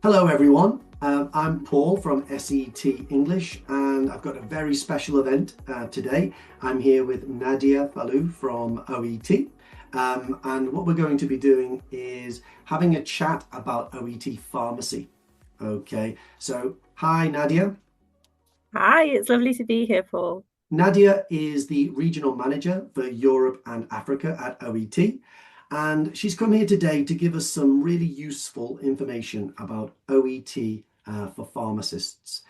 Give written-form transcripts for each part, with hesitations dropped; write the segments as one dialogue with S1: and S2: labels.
S1: Hello everyone, I'm Paul from SET English and I've got a very special event today. I'm here with Nadia Falou from OET and what we're going to be doing is having a chat about OET Pharmacy. Okay, so hi Nadia.
S2: Hi, it's lovely to be here, Paul.
S1: Nadia is the Regional Manager for Europe and Africa at OET, and she's come here today to give us some really useful information about OET for pharmacists.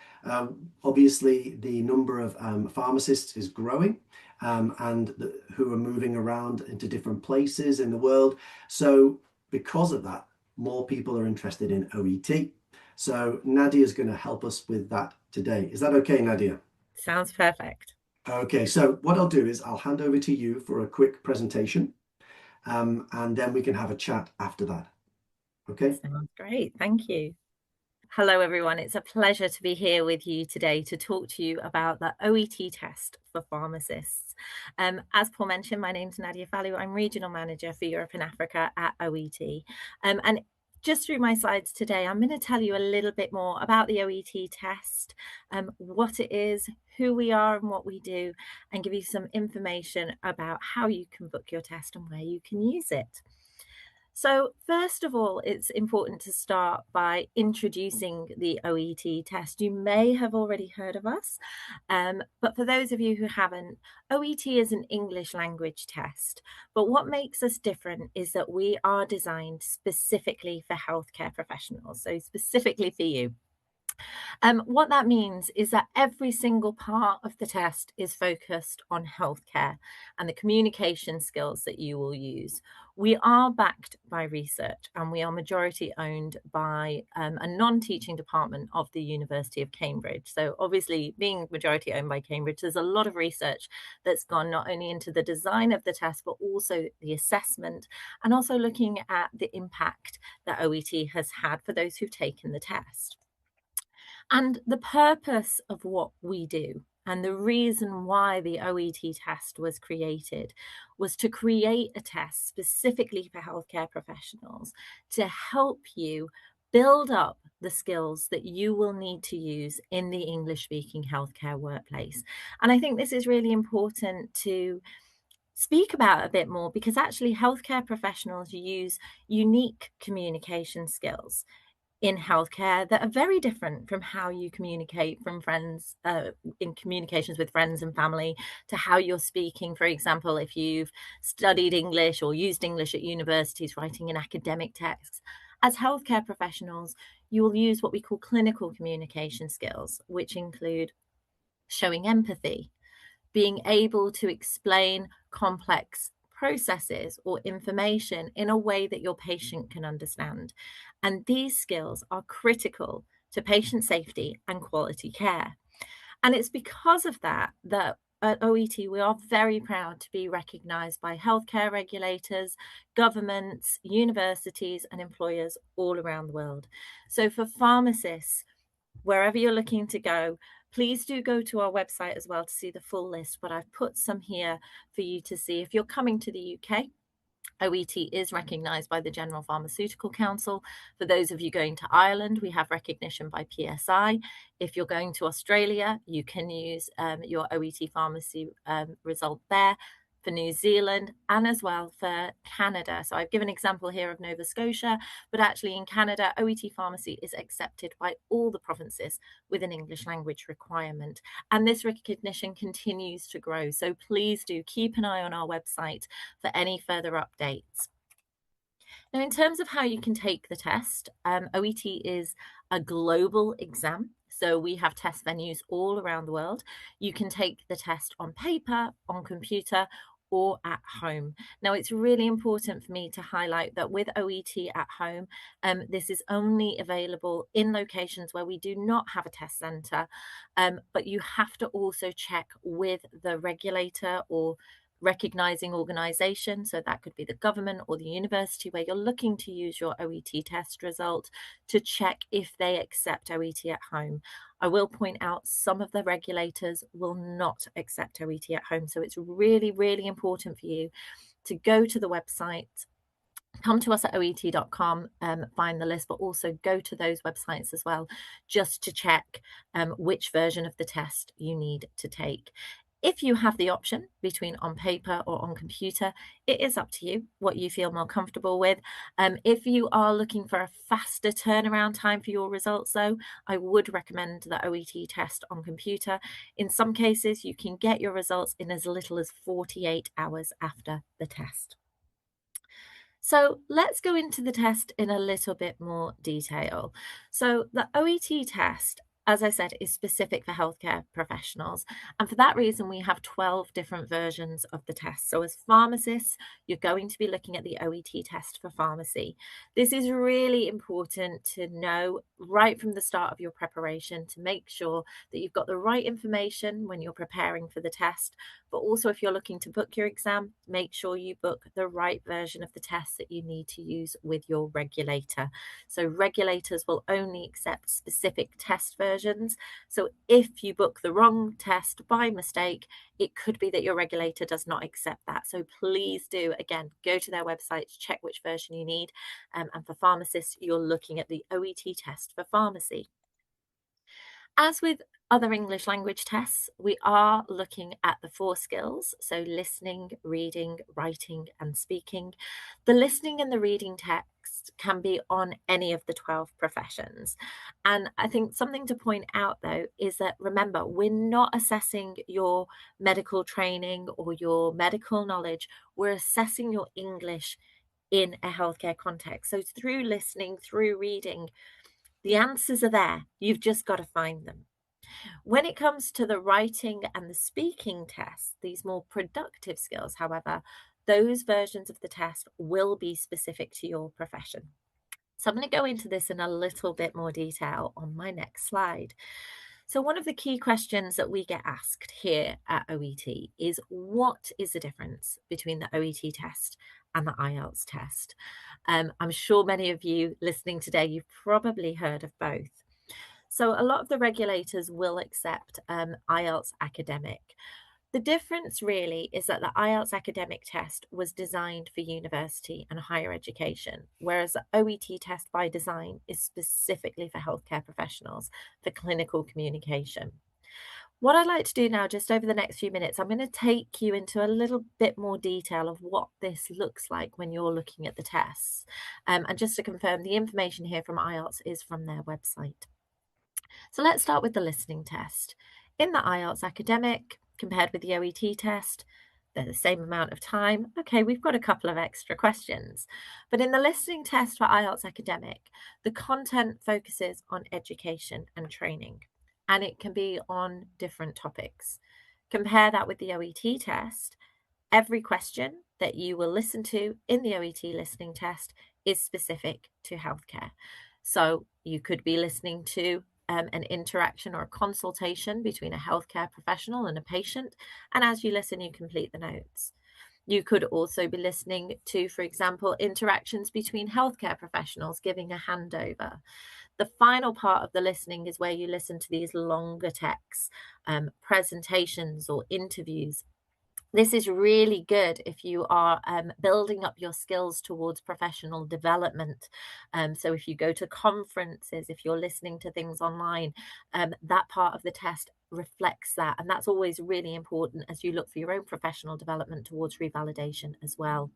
S1: Obviously, the number of pharmacists is growing who are moving around into different places in the world. So because of that, more people are interested in OET. So Nadia is going to help us with that today. Is that okay, Nadia?
S2: Sounds perfect.
S1: Okay, so what I'll do is I'll hand over to you for a quick presentation, and then we can have a chat after that. Okay?
S2: Sounds great. Thank you. Hello, everyone. It's a pleasure to be here with you today to talk to you about the OET test for pharmacists. As Paul mentioned, my name's Nadia Falou. I'm Regional Manager for Europe and Africa at OET. And just through my slides today, I'm going to tell you a little bit more about the OET test, what it is, who we are and what we do, and give you some information about how you can book your test and where you can use it. So first of all, it's important to start by introducing the OET test. You may have already heard of us, but for those of you who haven't, OET is an English language test. But what makes us different is that we are designed specifically for healthcare professionals, so specifically for you. What that means is that every single part of the test is focused on healthcare and the communication skills that you will use. We are backed by research and we are majority owned by a non-teaching department of the University of Cambridge. So obviously being majority owned by Cambridge, there's a lot of research that's gone not only into the design of the test, but also the assessment and also looking at the impact that OET has had for those who've taken the test. And the purpose of what we do and the reason why the OET test was created was to create a test specifically for healthcare professionals to help you build up the skills that you will need to use in the English speaking healthcare workplace. And I think this is really important to speak about a bit more because actually healthcare professionals use unique communication skills in healthcare that are very different from how you communicate from friends in communications with friends and family to how you're speaking. For example, if you've studied English or used English at universities writing in academic texts, as healthcare professionals, you will use what we call clinical communication skills, which include showing empathy, being able to explain complex processes or information in a way that your patient can understand. And these skills are critical to patient safety and quality care. And it's because of that that at OET, we are very proud to be recognised by healthcare regulators, governments, universities, and employers all around the world. So for pharmacists, wherever you're looking to go, please do go to our website as well to see the full list. But I've put some here for you to see. If you're coming to the UK, OET is recognised by the General Pharmaceutical Council. For those of you going to Ireland, we have recognition by PSI. If you're going to Australia, you can use your OET pharmacy result there. For New Zealand and as well for Canada. So I've given an example here of Nova Scotia, but actually in Canada, OET pharmacy is accepted by all the provinces with an English language requirement. And this recognition continues to grow. So please do keep an eye on our website for any further updates. Now, in terms of how you can take the test, OET is a global exam. So we have test venues all around the world. You can take the test on paper, on computer, or at home. Now, it's really important for me to highlight that with OET at home, this is only available in locations where we do not have a test centre, but you have to also check with the regulator or recognizing organization. So that could be the government or the university where you're looking to use your OET test result to check if they accept OET at home. I will point out some of the regulators will not accept OET at home. So it's really, really important for you to go to the website, come to us at oet.com, find the list, but also go to those websites as well, just to check which version of the test you need to take. If you have the option between on paper or on computer, it is up to you what you feel more comfortable with. If you are looking for a faster turnaround time for your results, though, I would recommend the OET test on computer. In some cases, you can get your results in as little as 48 hours after the test. So let's go into the test in a little bit more detail. So the OET test, as I said, is specific for healthcare professionals. And for that reason, we have 12 different versions of the test. So as pharmacists, you're going to be looking at the OET test for pharmacy. This is really important to know right from the start of your preparation to make sure that you've got the right information when you're preparing for the test. But also, if you're looking to book your exam, make sure you book the right version of the test that you need to use with your regulator. So regulators will only accept specific test versions. So if you book the wrong test by mistake, it could be that your regulator does not accept that. So please do, again, go to their websites, check which version you need. And for pharmacists, you're looking at the OET test for pharmacy. As with other English language tests, we are looking at the 4 skills, so listening, reading, writing, and speaking. The listening and the reading text can be on any of the 12 professions. And I think something to point out, though, is that remember, we're not assessing your medical training or your medical knowledge, we're assessing your English in a healthcare context. So through listening, through reading, the answers are there. You've just got to find them. When it comes to the writing and the speaking tests, these more productive skills, however, those versions of the test will be specific to your profession. So I'm going to go into this in a little bit more detail on my next slide. So one of the key questions that we get asked here at OET is, what is the difference between the OET test and the IELTS test? I'm sure many of you listening today, you've probably heard of both. So a lot of the regulators will accept IELTS academic. The difference really is that the IELTS academic test was designed for university and higher education, whereas the OET test by design is specifically for healthcare professionals for clinical communication. What I'd like to do now, just over the next few minutes, I'm going to take you into a little bit more detail of what this looks like when you're looking at the tests. And just to confirm, the information here from IELTS is from their website. So let's start with the listening test. In the IELTS academic, compared with the OET test, they're the same amount of time. Okay, we've got a couple of extra questions. But in the listening test for IELTS academic, the content focuses on education and training, and it can be on different topics. Compare that with the OET test. Every question that you will listen to in the OET listening test is specific to healthcare. So you could be listening to an interaction or a consultation between a healthcare professional and a patient. And as you listen, you complete the notes. You could also be listening to, for example, interactions between healthcare professionals giving a handover. The final part of the listening is where you listen to these longer texts, presentations or interviews. This is really good if you are building up your skills towards professional development. So if you go to conferences, if you're listening to things online, that part of the test reflects that. And that's always really important as you look for your own professional development towards revalidation as well.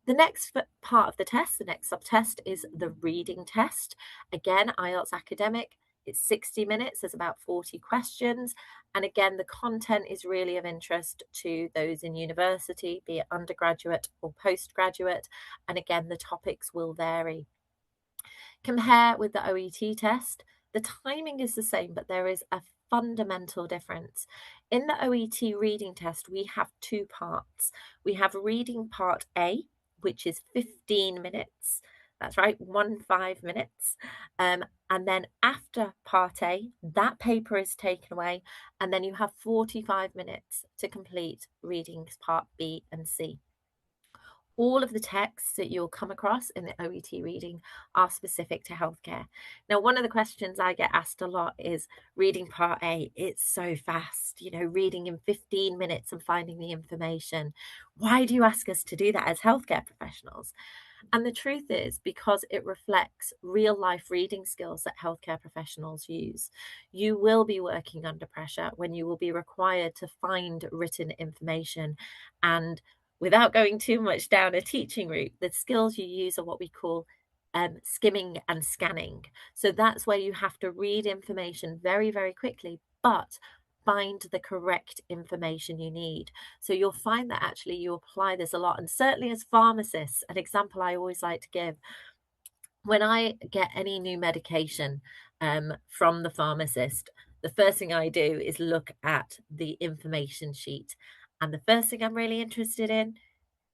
S2: The next part of the test, the next subtest, is the reading test. Again, IELTS academic. It's 60 minutes, there's about 40 questions. And again, the content is really of interest to those in university, be it undergraduate or postgraduate. And again, the topics will vary. Compare with the OET test. The timing is the same, but there is a fundamental difference. In the OET reading test, we have 2 parts. We have reading part A, which is 15 minutes. That's right, 15 minutes. And then after part A, that paper is taken away, and then you have 45 minutes to complete readings part B and C. All of the texts that you'll come across in the OET reading are specific to healthcare. Now, one of the questions I get asked a lot is reading part A. It's so fast, reading in 15 minutes and finding the information. Why do you ask us to do that as healthcare professionals? And the truth is, because it reflects real life reading skills that healthcare professionals use, you will be working under pressure when you will be required to find written information. And without going too much down a teaching route, the skills you use are what we call skimming and scanning. So that's where you have to read information very, very quickly, but find the correct information you need. So you'll find that actually you apply this a lot. And certainly as pharmacists, an example I always like to give, when I get any new medication from the pharmacist, the first thing I do is look at the information sheet. And the first thing I'm really interested in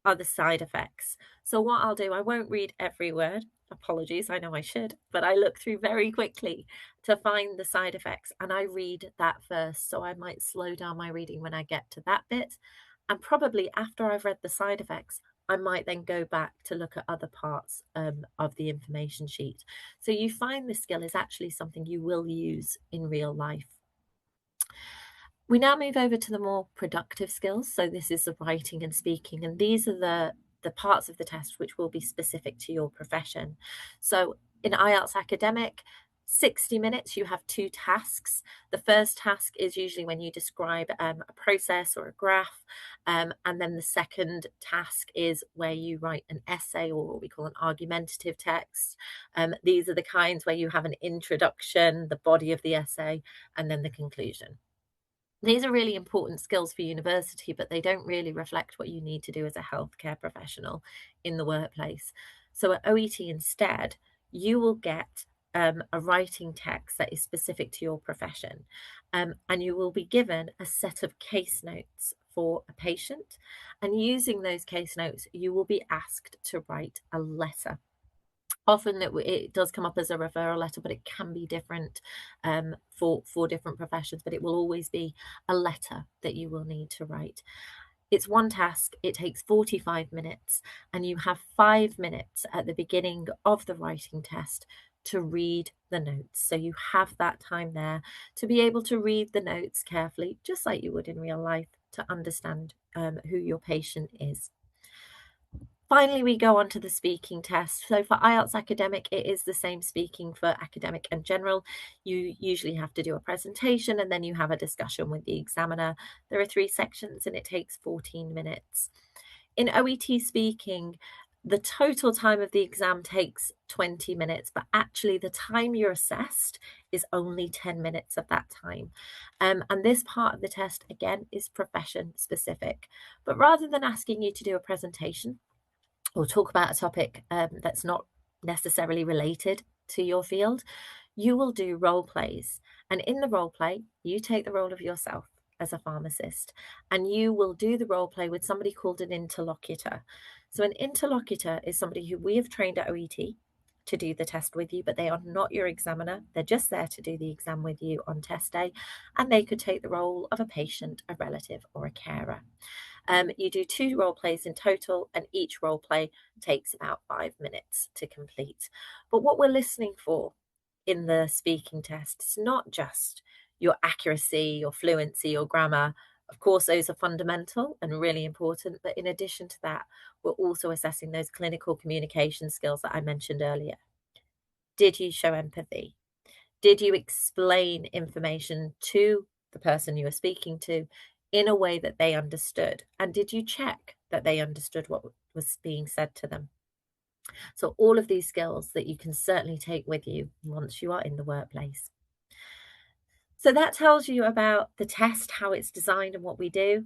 S2: are the side effects. So what I'll do, I won't read every word. Apologies, I know I should, but I look through very quickly to find the side effects and I read that first. So I might slow down my reading when I get to that bit. And probably after I've read the side effects, I might then go back to look at other parts of the information sheet. So you find this skill is actually something you will use in real life. We now move over to the more productive skills. So this is the writing and speaking, and these are the parts of the test which will be specific to your profession. So in IELTS academic, 60 minutes, you have two tasks. The first task is usually when you describe a process or a graph. And then the second task is where you write an essay or what we call an argumentative text. These are the kinds where you have an introduction, the body of the essay, and then the conclusion. These are really important skills for university, but they don't really reflect what you need to do as a healthcare professional in the workplace. So at OET instead, you will get a writing text that is specific to your profession. And you will be given a set of case notes for a patient. And using those case notes, you will be asked to write a letter. Often it does come up as a referral letter, but it can be different for different professions, but it will always be a letter that you will need to write. It's one task, it takes 45 minutes, and you have 5 minutes at the beginning of the writing test to read the notes. So you have that time there to be able to read the notes carefully, just like you would in real life, to understand who your patient is. Finally, we go on to the speaking test. So for IELTS academic, it is the same speaking for academic and general. You usually have to do a presentation and then you have a discussion with the examiner. There are 3 sections and it takes 14 minutes. In OET speaking, the total time of the exam takes 20 minutes, but actually the time you're assessed is only 10 minutes of that time. And this part of the test, again, is profession specific. But rather than asking you to do a presentation, or talk about a topic that's not necessarily related to your field, you will do role plays. And in the role play, you take the role of yourself as a pharmacist, and you will do the role play with somebody called an interlocutor. So an interlocutor is somebody who we have trained at OET to do the test with you, but they are not your examiner. They're just there to do the exam with you on test day, and they could take the role of a patient, a relative, or a carer. You do 2 role plays in total, and each role play takes about 5 minutes to complete. But what we're listening for in the speaking test is not just your accuracy, your fluency, your grammar. Of course, those are fundamental and really important. But in addition to that, we're also assessing those clinical communication skills that I mentioned earlier. Did you show empathy? Did you explain information to the person you were speaking to in a way that they understood? And did you check that they understood what was being said to them? So all of these skills that you can certainly take with you once you are in the workplace. So that tells you about the test, how it's designed and what we do.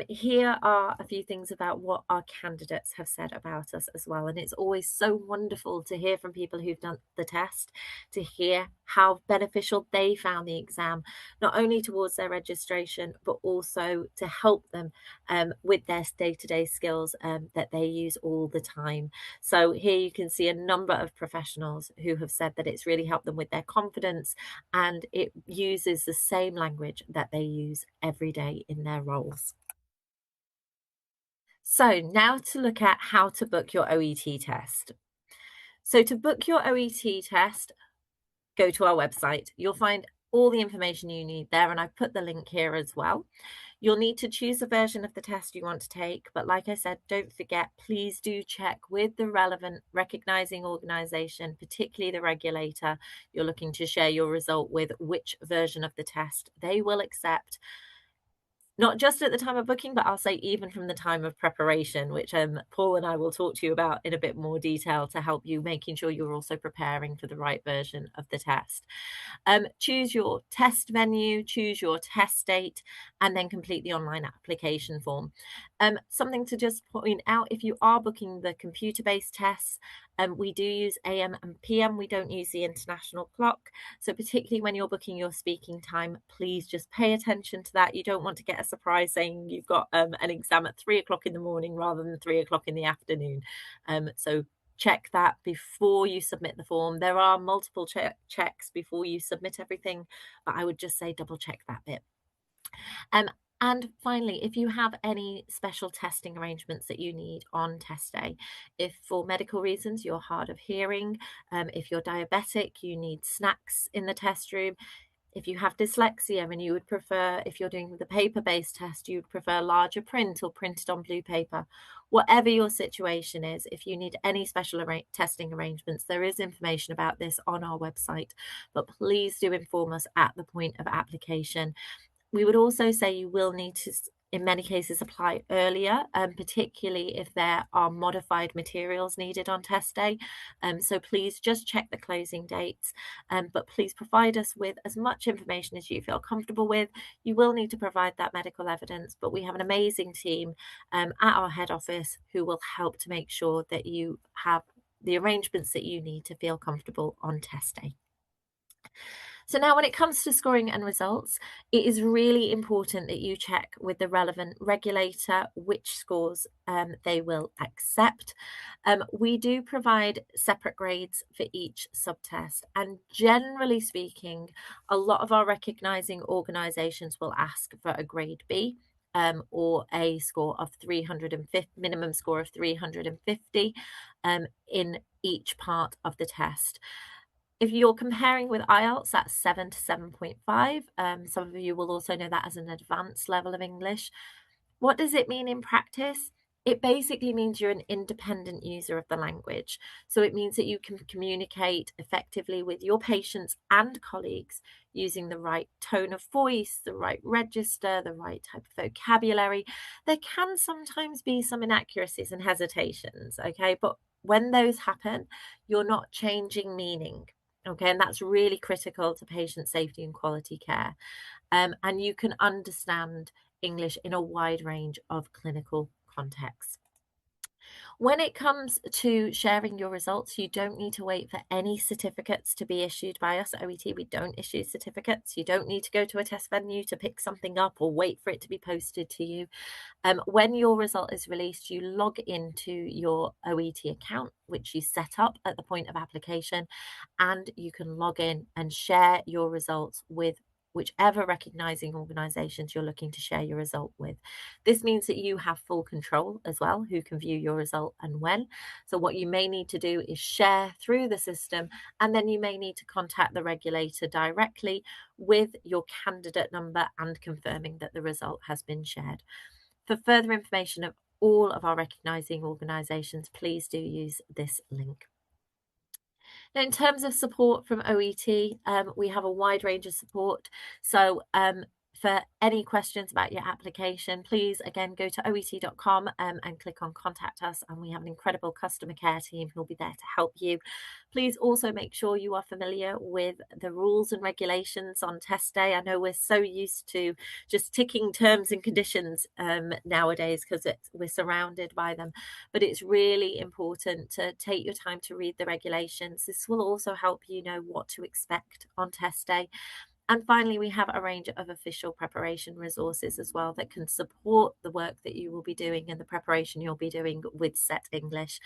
S2: Here are a few things about what our candidates have said about us as well. And it's always so wonderful to hear from people who've done the test, to hear how beneficial they found the exam, not only towards their registration, but also to help them with their day-to-day skills that they use all the time. So here you can see a number of professionals who have said that it's really helped them with their confidence, and it uses the same language that they use every day in their roles. So now to look at how to book your OET test. So to book your OET test, go to our website. You'll find all the information you need there, and I've put the link here as well. You'll need to choose a version of the test you want to take, but like I said, don't forget, please do check with the relevant recognizing organization, particularly the regulator you're looking to share your result with, which version of the test they will accept, not just at the time of booking, but I'll say even from the time of preparation, which Paul and I will talk to you about in a bit more detail to help you making sure you're also preparing for the right version of the test. Choose your test venue, choose your test date, and then complete the online application form. Something to just point out, if you are booking the computer-based tests, we do use AM and PM. We don't use the international clock. So particularly when you're booking your speaking time, please just pay attention to that. You don't want to get a surprise saying you've got an exam at 3 o'clock in the morning rather than 3 o'clock in the afternoon. So check that before you submit the form. There are multiple checks before you submit everything, but I would just say double check that bit. And finally, if you have any special testing arrangements that you need on test day, if for medical reasons you're hard of hearing, if you're diabetic, you need snacks in the test room, if you have dyslexia and you would prefer, if you're doing the paper-based test, you would prefer larger print or printed on blue paper, whatever your situation is, if you need any special testing arrangements, there is information about this on our website, but please do inform us at the point of application. We would also say you will need to, in many cases, apply earlier, particularly if there are modified materials needed on test day. So please just check the closing dates, but please provide us with as much information as you feel comfortable with. You will need to provide that medical evidence, but we have an amazing team at our head office who will help to make sure that you have the arrangements that you need to feel comfortable on test day. So now when it comes to scoring and results, it is really important that you check with the relevant regulator which scores they will accept. We do provide separate grades for each subtest, and generally speaking, a lot of our recognising organisations will ask for a grade B. Or a score of 350, minimum score of 350 in each part of the test. If you're comparing with IELTS, that's 7 to 7.5. Some of you will also know that as an advanced level of English. What does it mean in practice? It basically means you're an independent user of the language. So it means that you can communicate effectively with your patients and colleagues using the right tone of voice, the right register, the right type of vocabulary. There can sometimes be some inaccuracies and hesitations, okay? But when those happen, you're not changing meaning. Okay, and that's really critical to patient safety and quality care. And you can understand English in a wide range of clinical contexts. When it comes to sharing your results, you don't need to wait for any certificates to be issued by us at OET. We don't issue certificates. You don't need to go to a test venue to pick something up or wait for it to be posted to you. When your result is released, you log into your OET account, which you set up at the point of application, and you can log in and share your results with whichever recognising organisations you're looking to share your result with. This means that you have full control as well, who can view your result and when. So what you may need to do is share through the system, and then you may need to contact the regulator directly with your candidate number and confirming that the result has been shared. For further information of all of our recognising organisations, please do use this link. Now, in terms of support from OET, we have a wide range of support. So for any questions about your application, please, again, go to oet.com and click on Contact Us, and we have an incredible customer care team who will be there to help you. Please also make sure you are familiar with the rules and regulations on test day. I know we're so used to just ticking terms and conditions nowadays because we're surrounded by them, but it's really important to take your time to read the regulations. This will also help you know what to expect on test day. And finally, we have a range of official preparation resources as well that can support the work that you will be doing and the preparation you'll be doing with Set English.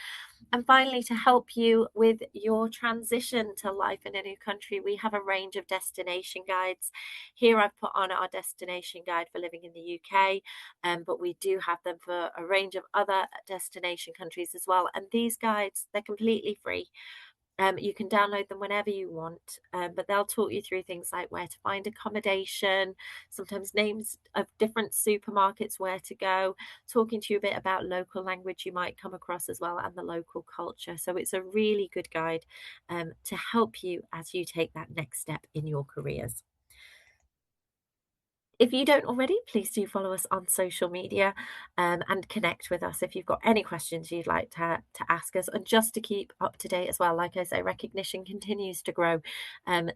S2: And finally, to help you with your transition to life in a new country, we have a range of destination guides. Here I've put on our destination guide for living in the UK, but we do have them for a range of other destination countries as well. And these guides, they're completely free. You can download them whenever you want, but they'll talk you through things like where to find accommodation, sometimes names of different supermarkets, where to go, talking to you a bit about local language you might come across as well and the local culture. So it's a really good guide to help you as you take that next step in your careers. If you don't already, please do follow us on social media and connect with us if you've got any questions you'd like to ask us. And just to keep up to date as well, like I say, recognition continues to grow.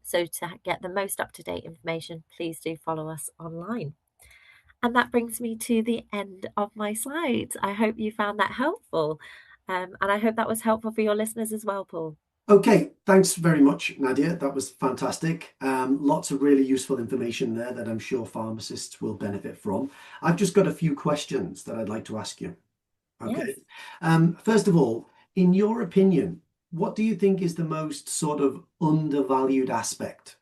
S2: So to get the most up-to-date information, please do follow us online. And that brings me to the end of my slides. I hope you found that helpful. And I hope that was helpful for your listeners as well, Paul.
S1: Okay, thanks very much, Nadia. That was fantastic. Lots of really useful information there that I'm sure pharmacists will benefit from. I've just got a few questions that I'd like to ask you. Okay.
S2: Yes.
S1: First of all, in your opinion, what do you think is the most sort of undervalued aspect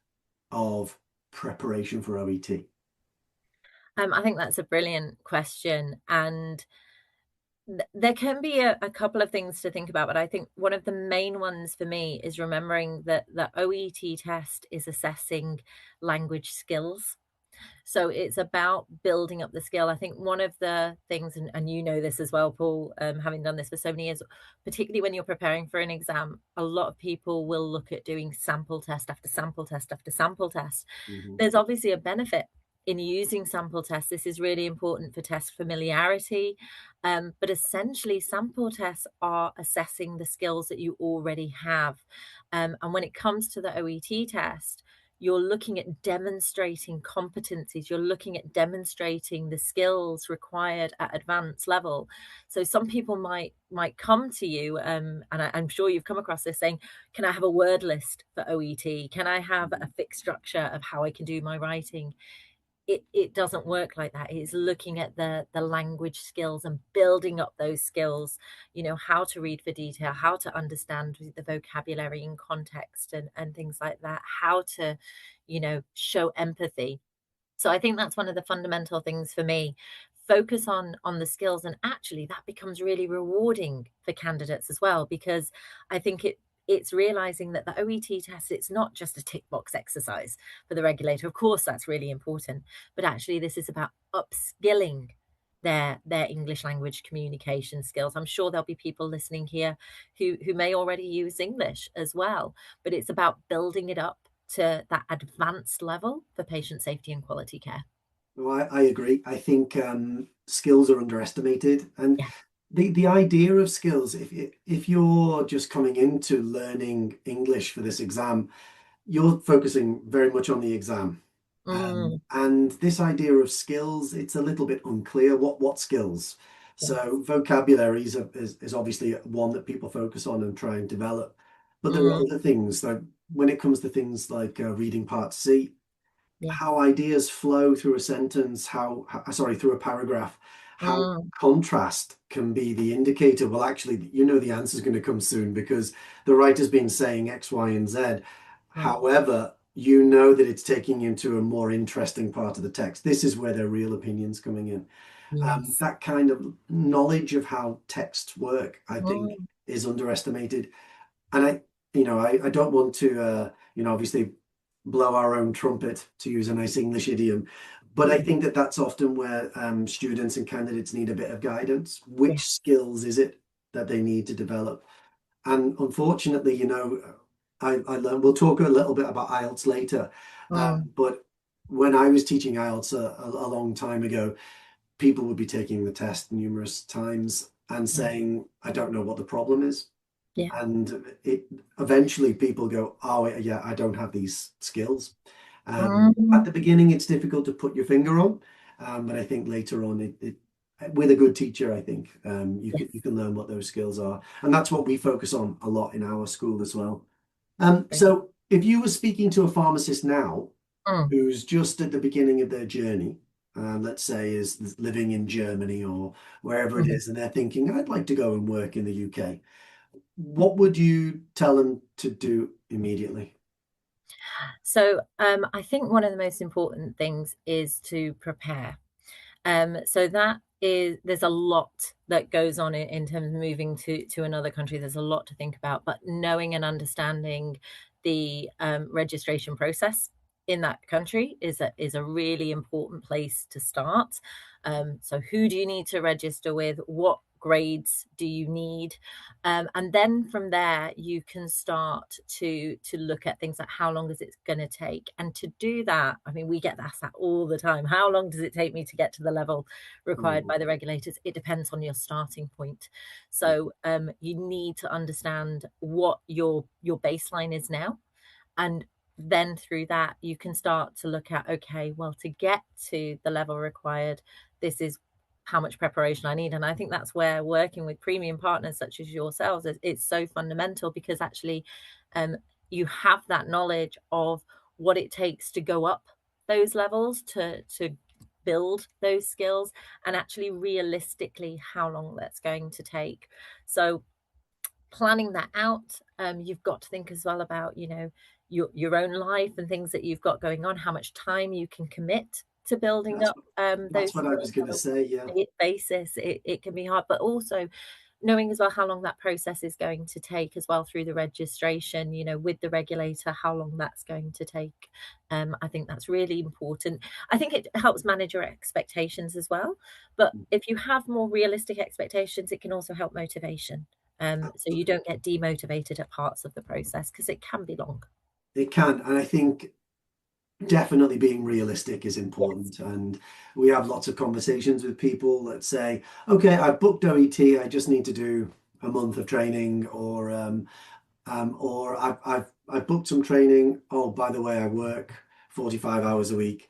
S1: of preparation for OET?
S2: I think that's a brilliant question. And there can be a couple of things to think about, but I think one of the main ones for me is remembering that the OET test is assessing language skills. So it's about building up the skill. I think one of the things, and you know this as well, Paul, having done this for so many years, particularly when you're preparing for an exam, a lot of people will look at doing sample test after sample test after sample test.
S1: Mhm.
S2: There's obviously a benefit in using sample tests. This is really important for test familiarity. But essentially, sample tests are assessing the skills that you already have. And when it comes to the OET test, you're looking at demonstrating competencies, you're looking at demonstrating the skills required at advanced level. So some people might come to you, and I'm sure you've come across this, saying, can I have a word list for OET? Can I have a fixed structure of how I can do my writing? It doesn't work like that. It's looking at the language skills and building up those skills, how to read for detail, how to understand the vocabulary in context and things like that, how to, show empathy. So I think that's one of the fundamental things for me. Focus on the skills, and actually that becomes really rewarding for candidates as well, because I think it's realizing that the OET test, it's not just a tick box exercise for the regulator. Of course, that's really important, but actually this is about upskilling their English language communication skills. I'm sure there'll be people listening here who may already use English as well, but it's about building it up to that advanced level for patient safety and quality care.
S1: Well, I agree. I think skills are underestimated, and
S2: Yeah.
S1: the idea of skills, if you're just coming into learning English for this exam, you're focusing very much on the exam.
S2: Mm,
S1: And this idea of skills, it's a little bit unclear. What skills? So
S2: yes.
S1: vocabulary is obviously one that people focus on and try and develop. But there are
S2: Mm,
S1: other things, like when it comes to things like reading Part C, how
S2: yes.
S1: ideas flow through a sentence, sorry, through a paragraph, how
S2: Mm,
S1: contrast can be the indicator. Well, actually, the answer is going to come soon because the writer's been saying X, Y, and Z.
S2: yeah.
S1: However, you know that it's taking you into a more interesting part of the text. This is where their real opinions coming in.
S2: Yes.
S1: That kind of knowledge of how texts work, I think,
S2: Mm,
S1: is underestimated. And I don't want to, obviously blow our own trumpet, to use a nice English idiom, but I
S2: mm,
S1: think that that's often where students and candidates need a bit of guidance. Which
S2: yes.
S1: skills is it that they need to develop? And unfortunately, I learned, we'll talk a little bit about IELTS later,
S2: Mm,
S1: but when I was teaching IELTS a long time ago, people would be taking the test numerous times and
S2: yeah.
S1: saying, I don't know what the problem is.
S2: Yeah.
S1: And it eventually people go, oh yeah, I don't have these skills. At
S2: Mm,
S1: the beginning, it's difficult to put your finger on, but I think later on, with a good teacher, I think you
S2: yes.
S1: can learn what those skills are, and that's what we focus on a lot in our school as well.
S2: Great.
S1: So if you were speaking to a pharmacist now
S2: Mm,
S1: who's just at the beginning of their journey, let's say is living in Germany or wherever it
S2: mhm.
S1: is, and they're thinking, I'd like to go and work in the UK, what would you tell them to do immediately?
S2: So I think one of the most important things is to prepare. So that there's a lot that goes on in terms of moving to another country. There's a lot to think about, but knowing and understanding the registration process in that country is a really important place to start. So who do you need to register with? What grades do you need? And then from there, you can start to look at things like how long is it going to take? And to do that, I mean, we get asked that all the time. How long does it take me to get to the level required
S1: Mhm.
S2: by the regulators? It depends on your starting point.
S1: Yeah,
S2: So you need to understand what your baseline is now, and then through that you can start to look at, okay, well, to get to the level required, this is how much preparation I need. And I think that's where working with premium partners such as yourselves it's so fundamental, because actually um, you have that knowledge of what it takes to go up those levels, to build those skills, and actually realistically how long that's going to take. So planning that out, you've got to think as well about, your own life and things that you've got going on, how much time you can commit to building
S1: that's
S2: up
S1: that's
S2: those
S1: what I was
S2: skills
S1: going to
S2: on
S1: say. Yeah.
S2: a basis. It can be hard, but also knowing as well how long that process is going to take as well through the registration, with the regulator, how long that's going to take. I think that's really important. I think it helps manage your expectations as well. But if you have more realistic expectations, it can also help motivation. So you don't get demotivated at parts of the process, because it can be long.
S1: It can, and I think definitely being realistic is
S2: Yes.
S1: important. And we have lots of conversations with people that say, okay, I've booked OET, I just need to do a month of training, or I've booked some training. Oh, by the way, I work 45 hours a week.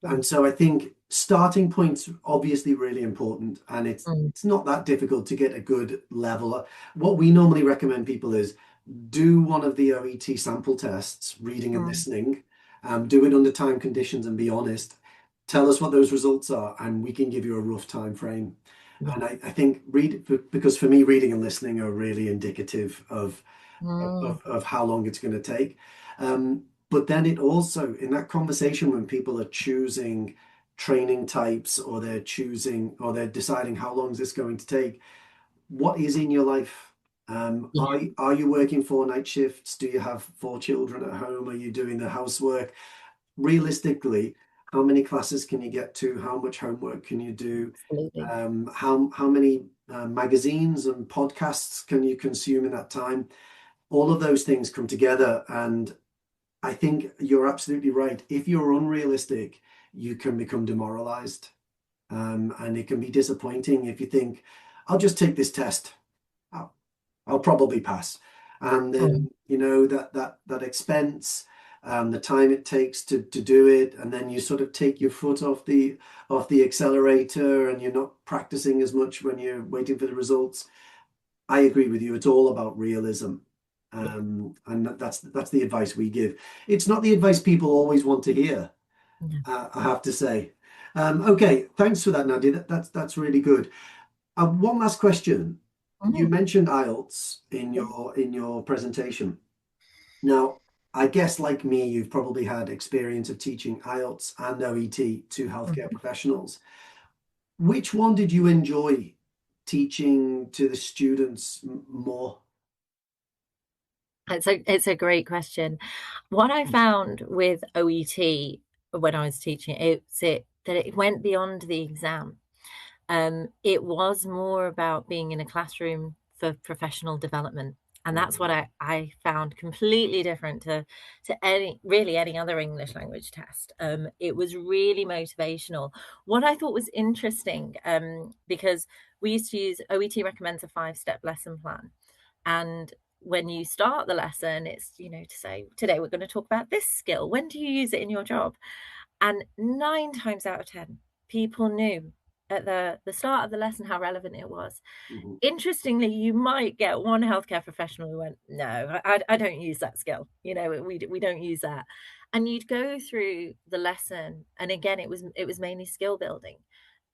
S2: Yeah.
S1: And so I think starting point's obviously really important, and it's
S2: Mm,
S1: it's not that difficult to get a good level. What we normally recommend people is do one of the OET sample tests, reading and
S2: mm,
S1: listening. Do it under time conditions and be honest. Tell us what those results are, and we can give you a rough time frame.
S2: yeah.
S1: And I think because for me, reading and listening are really indicative
S2: Mm,
S1: of how long it's going to take. But then it also, in that conversation, when people are choosing training types, or they're deciding how long is this going to take, what is in your life?
S2: yeah.
S1: Are you working 4 night shifts? Do you have 4 children at home? Are you doing the housework? Realistically, how many classes can you get to? How much homework can you do?
S2: Absolutely.
S1: How many magazines and podcasts can you consume in that time? All of those things come together, and I think you're absolutely right. If you're unrealistic, you can become demoralized, and it can be disappointing if you think, "I'll just take this test. I'll, I'll probably pass," and
S2: Mm,
S1: then that expense, the time it takes to do it, and then you sort of take your foot off the accelerator, and you're not practicing as much when you're waiting for the results. I agree with you. It's all about realism.
S2: yeah.
S1: And that's the advice we give. It's not the advice people always want to hear,
S2: Yeah.
S1: I have to say. Okay, thanks for that, Nadia. That's really good. One last question. You
S2: Mm,
S1: mentioned IELTS in
S2: yeah.
S1: your presentation. Now, I guess like me, you've probably had experience of teaching IELTS and OET to healthcare
S2: Mhm.
S1: professionals. Which one did you enjoy teaching to the students more?
S2: It's a great question. What I found with OET when I was teaching that it went beyond the exam. It was more about being in a classroom for professional development. And that's what
S1: Mhm.
S2: I found completely different to any other English language test. It was really motivational. What I thought was interesting, because we used to use OET recommends a 5-step lesson plan. And when you start the lesson, it's, to say, today we're going to talk about this skill. When do you use it in your job? And 9 times out of 10, people knew at the start of the lesson how relevant it was.
S1: Mhm.
S2: Interestingly, you might get one healthcare professional who went, "No, I don't use that skill. We don't use that." And you'd go through the lesson, and again, it was mainly skill building.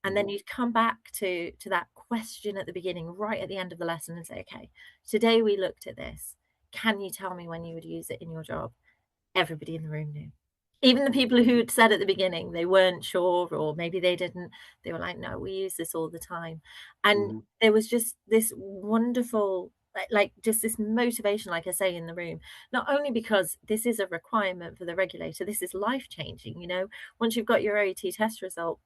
S2: And then
S1: Mhm.
S2: you'd come back to that question at the beginning, right at the end of the lesson, and say, "Okay, today we looked at this. Can you tell me when you would use it in your job?" Everybody in the room knew. Even the people who'd said at the beginning they weren't sure, or maybe they didn't, they were like, "No, we use this all the time." And
S1: Mhm.
S2: there was just this wonderful, like just this motivation, like I say, in the room, not only because this is a requirement for the regulator, this is life-changing, you know? Once you've got your OET test result,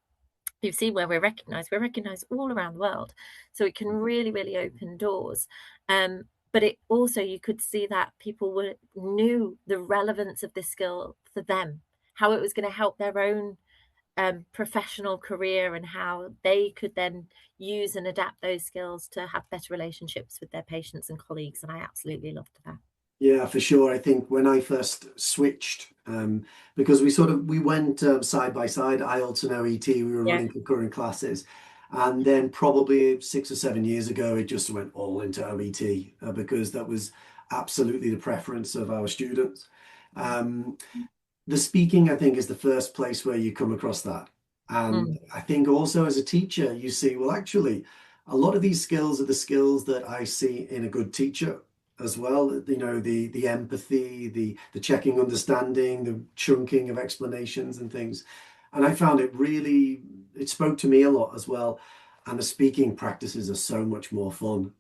S2: you've seen where we're recognized all around the world. So it can really, really open doors. But it also, you could see that people knew the relevance of this skill for them, how it was going to help their own professional career, and how they could then use and adapt those skills to have better relationships with their patients and colleagues. And I absolutely loved that.
S1: Yeah, for sure. I think when I first switched, because we went side by side, IELTS and OET, we were
S2: Yeah.
S1: running concurrent classes, and then probably 6 or 7 years ago, it just went all into OET because that was absolutely the preference of our students. Um, the speaking, I think, is the first place where you come across that. And
S2: Mm,
S1: I think also as a teacher, you see, well, actually, a lot of these skills are the skills that I see in a good teacher as well. You know, the empathy, the checking understanding, the chunking of explanations and things. And I found it spoke to me a lot as well. And the speaking practices are so much more fun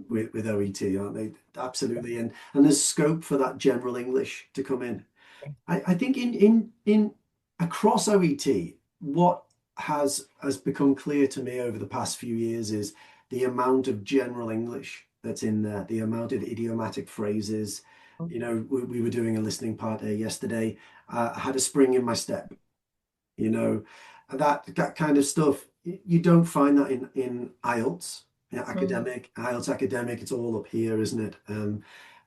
S1: with OET, aren't they? Absolutely. And there's scope for that general English to come in. I think in across OET, what has become clear to me over the past few years is the amount of general English that's in there, the amount of idiomatic phrases.
S2: mm,
S1: You know, we were doing a listening part there yesterday. I had a spring in my step. You know, that kind of stuff. You don't find that in IELTS,
S2: mm.
S1: IELTS academic. It's all up here, isn't it?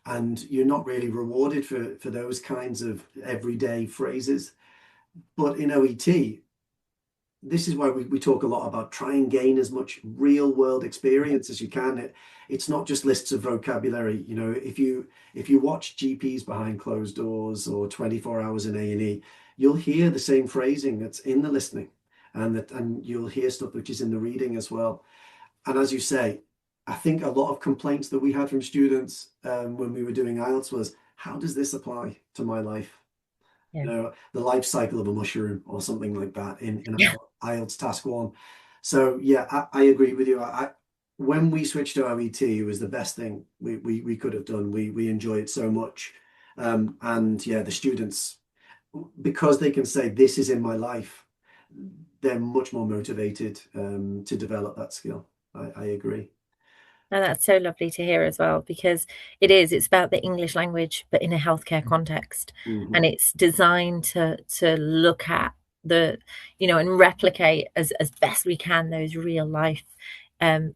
S1: And you're not really rewarded for those kinds of everyday phrases. But in OET, this is why we talk a lot about try and gain as much real world experience as you can. It's not just lists of vocabulary. You know, if you watch GPs behind closed doors or 24 hours in A&E, you'll hear the same phrasing that's in the listening, and you'll hear stuff which is in the reading as well. And as you say, I think a lot of complaints that we had from students when we were doing IELTS was, how does this apply to my life?
S2: Yeah.
S1: You know, the life cycle of a mushroom or something like that in IELTS task one. So yeah, I agree with you. When we switched to OET, it was the best thing we could have done. We enjoy it so much. And yeah, the students, because they can say this is in my life, they're much more motivated to develop that skill. I agree.
S2: And that's so lovely to hear as well, because it's about the English language, but in a healthcare context. And
S1: Mhm.
S2: it's designed to look at the, and replicate as best we can those real life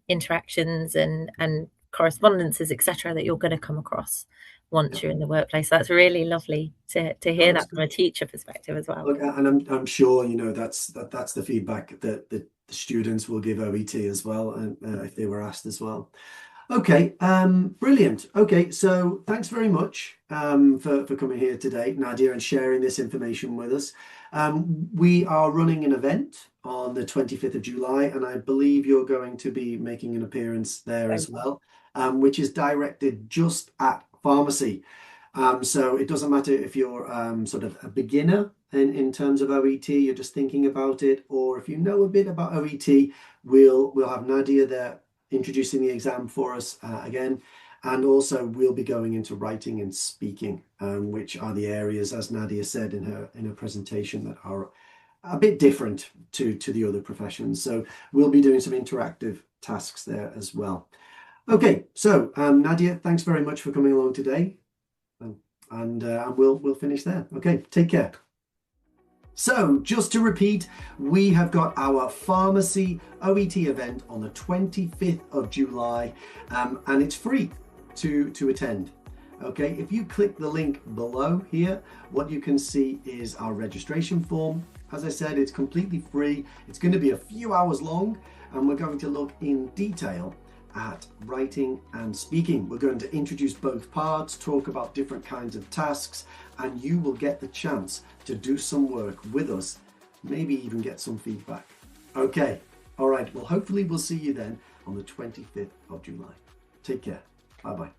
S2: interactions and correspondences, etc., that you're going to come across
S1: Yeah,
S2: once you're in the workplace. That's really lovely to
S1: no,
S2: hear
S1: that's
S2: that from
S1: good.
S2: a teacher perspective as well.
S1: Look, and I'm sure you know that's the feedback that the students will give OET as well, and if they were asked as well. Okay, brilliant. Okay, so thanks very much for coming here today, Nadia, and sharing this information with us. We are running an event on the 25th of July, and I believe you're going to be making an appearance there as well, which is directed just at pharmacy. So it doesn't matter if you're sort of a beginner in terms of OET, you're just thinking about it, or if you know a bit about OET, we'll have Nadia there introducing the exam for us again. And also we'll be going into writing and speaking, which are the areas, as Nadia said in her presentation, that are a bit different to the other professions. So we'll be doing some interactive tasks there as well. Okay, so Nadia, thanks very much for coming along today. And we'll finish there. Okay, take care. So, just to repeat, we have got our pharmacy OET event on the 25th of July, and it's free to attend. Okay, if you click the link below here, what you can see is our registration form. As I said, it's completely free. It's going to be a few hours long, and we're going to look in detail at writing and speaking. We're going to introduce both parts, talk about different kinds of tasks, and you will get the chance to do some work with us, maybe even get some feedback. Okay, all right, well, hopefully we'll see you then on the 25th of July. Take care. Bye-bye.